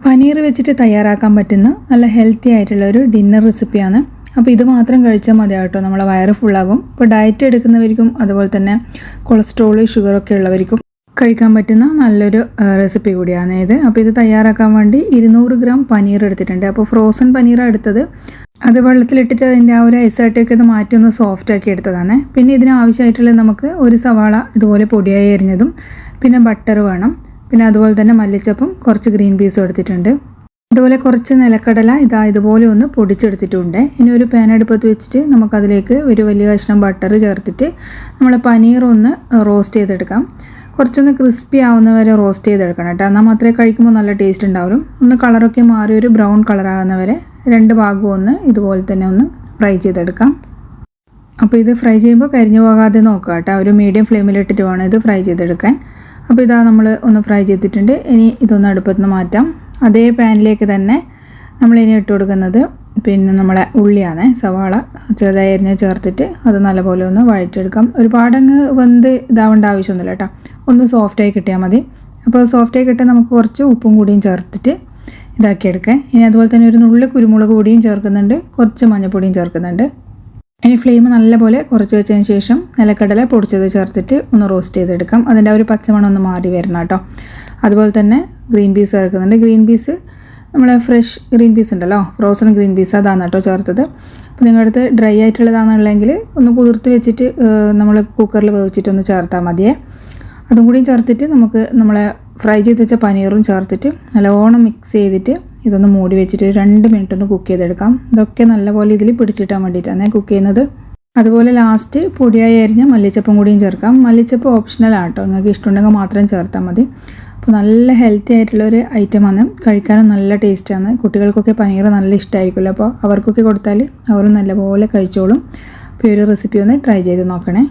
പനീർ വെച്ചിട്ട് തയ്യാറാക്കാൻ പറ്റുന്ന നല്ല ഹെൽത്തി ആയിട്ടുള്ള ഒരു ഡിന്നർ റെസിപ്പിയാണ്. അപ്പോൾ ഇത് മാത്രം കഴിച്ചാൽ മതി കേട്ടോ, നമ്മളെ വയറ് ഫുള്ളാകും. ഇപ്പോൾ ഡയറ്റ് എടുക്കുന്നവർക്കും അതുപോലെ തന്നെ കൊളസ്ട്രോള് ഷുഗറൊക്കെ ഉള്ളവർക്കും കഴിക്കാൻ പറ്റുന്ന നല്ലൊരു റെസിപ്പി കൂടിയാണ് ഇത്. അപ്പോൾ ഇത് തയ്യാറാക്കാൻ വേണ്ടി 200 ഗ്രാം പനീർ എടുത്തിട്ടുണ്ട്. അപ്പോൾ ഫ്രോസൺ പനീറാണ് എടുത്തത്. അത് വെള്ളത്തിലിട്ടിട്ട് അതിൻ്റെ ആ ഒരു ഐസായിട്ടൊക്കെ ഒന്ന് മാറ്റി ഒന്ന് സോഫ്റ്റ് ആക്കി എടുത്തതാണ്. പിന്നെ ഇതിന് ആവശ്യമായിട്ടുള്ളത് നമുക്ക് ഒരു സവാള ഇതുപോലെ പൊടിയായി അരിഞ്ഞതും, പിന്നെ ബട്ടർ വേണം, പിന്നെ അതുപോലെ തന്നെ മല്ലിച്ചപ്പും കുറച്ച് ഗ്രീൻ പീസും എടുത്തിട്ടുണ്ട്. അതുപോലെ കുറച്ച് നിലക്കടല ഇതുപോലെ ഒന്ന് പൊടിച്ചെടുത്തിട്ടുണ്ട്. ഇനി ഒരു പാൻ അടുപ്പത്ത് വെച്ചിട്ട് നമുക്കതിലേക്ക് ഒരു വലിയ കഷ്ണം ബട്ടർ ചേർത്തിട്ട് നമ്മൾ പനീർ ഒന്ന് റോസ്റ്റ് ചെയ്തെടുക്കാം. കുറച്ചൊന്ന് ക്രിസ്പി ആവുന്ന വരെ റോസ്റ്റ് ചെയ്തെടുക്കണം കേട്ടോ, എന്നാൽ മാത്രമേ കഴിക്കുമ്പോൾ നല്ല ടേസ്റ്റ് ഉണ്ടാവുള്ളൂ. ഒന്ന് കളറൊക്കെ മാറി ഒരു ബ്രൗൺ കളറാകുന്ന വരെ രണ്ട് ഭാഗവും ഒന്ന് ഇതുപോലെ തന്നെ ഒന്ന് ഫ്രൈ ചെയ്തെടുക്കാം. അപ്പോൾ ഇത് ഫ്രൈ ചെയ്യുമ്പോൾ കരിഞ്ഞു പോകാതെ നോക്കുക കേട്ടോ, ഒരു മീഡിയം ഫ്ലെയിമിലിട്ടിട്ട് വേണം ഇത് ഫ്രൈ ചെയ്തെടുക്കാൻ. അപ്പോൾ ഇതാ നമ്മൾ ഒന്ന് ഫ്രൈ ചെയ്തിട്ടുണ്ട്. ഇനി ഇതൊന്ന് അടുപ്പത്ത് നിന്ന് മാറ്റാം. അതേ പാനിലേക്ക് തന്നെ നമ്മളിനി ഇട്ട് കൊടുക്കുന്നത് പിന്നെ നമ്മളെ ഉള്ളിയാണ്. സവാള ചെറുതായി അരിഞ്ഞ് ചേർത്തിട്ട് അത് നല്ലപോലെ ഒന്ന് വഴറ്റിയെടുക്കാം. ഒരുപാടങ്ങ് വെന്ത് ഇതാവേണ്ട ആവശ്യമൊന്നുമില്ല കേട്ടോ, ഒന്ന് സോഫ്റ്റായി കിട്ടിയാൽ മതി. അപ്പോൾ സോഫ്റ്റായി കിട്ടാൻ നമുക്ക് കുറച്ച് ഉപ്പും കൂടിയും ചേർത്തിട്ട് ഇതാക്കിയെടുക്കാം. ഇനി അതുപോലെ തന്നെ ഒരു നുള്ളി കുരുമുളക് പൊടിയും ചേർക്കുന്നുണ്ട്, കുറച്ച് മഞ്ഞൾപ്പൊടിയും ചേർക്കുന്നുണ്ട്. ഇനി ഫ്ലെയിം നല്ലപോലെ കുറച്ച് വെച്ചതിന് ശേഷം നിലക്കടല പൊടിച്ചത് ചേർത്തിട്ട് ഒന്ന് റോസ്റ്റ് ചെയ്തെടുക്കാം. അതിൻ്റെ ഒരു പച്ചമണം ഒന്ന് മാറി വരണം കേട്ടോ. അതുപോലെ തന്നെ ഗ്രീൻ പീസ് ചേർക്കുന്നുണ്ട്. ഗ്രീൻ പീസ് നമ്മളെ ഫ്രഷ് ഗ്രീൻ പീസ് ഉണ്ടല്ലോ, ഫ്രോസൺ ഗ്രീൻ പീസ്, അതാണ് കേട്ടോ ചേർത്തത്. അപ്പോൾ നിങ്ങളുടെ അടുത്ത് ഡ്രൈ ആയിട്ടുള്ളതാണെന്നുണ്ടെങ്കിൽ ഒന്ന് കുതിർത്ത് വെച്ചിട്ട് നമ്മൾ കുക്കറിൽ വേവിച്ചിട്ടൊന്ന് ചേർത്താൽ മതിയേ. അതും കൂടിയും ചേർത്തിട്ട് നമുക്ക് നമ്മളെ ഫ്രൈ ചെയ്ത് വെച്ച പനീറും ചേർത്തിട്ട് നല്ലോണം മിക്സ് ചെയ്തിട്ട് ഇതൊന്ന് മൂടി വെച്ചിട്ട് 2 മിനിറ്റ് ഒന്ന് കുക്ക് ചെയ്തെടുക്കാം. ഇതൊക്കെ നല്ലപോലെ ഇതിൽ പിടിച്ചിട്ടാൻ വേണ്ടിയിട്ടാണ് കുക്ക് ചെയ്യുന്നത്. അതുപോലെ ലാസ്റ്റ് പൊടിയായി അരിഞ്ഞ മല്ലിച്ചപ്പും കൂടിയും ചേർക്കാം. മല്ലിച്ചപ്പ് ഓപ്ഷണലാണ് കേട്ടോ, നിങ്ങൾക്ക് ഇഷ്ടമുണ്ടെങ്കിൽ മാത്രം ചേർത്താൽ മതി. അപ്പോൾ നല്ല ഹെൽത്തി ആയിട്ടുള്ളൊരു ഐറ്റമാണ്, കഴിക്കാനും നല്ല ടേസ്റ്റാണ്. കുട്ടികൾക്കൊക്കെ പനീർ നല്ല ഇഷ്ടമായിരിക്കുമല്ലോ, അപ്പോൾ അവർക്കൊക്കെ കൊടുത്താൽ അവരും നല്ലപോലെ കഴിച്ചോളും. അപ്പോൾ ഈ ഒരു റെസിപ്പി ഒന്ന് ട്രൈ ചെയ്ത് നോക്കണേ.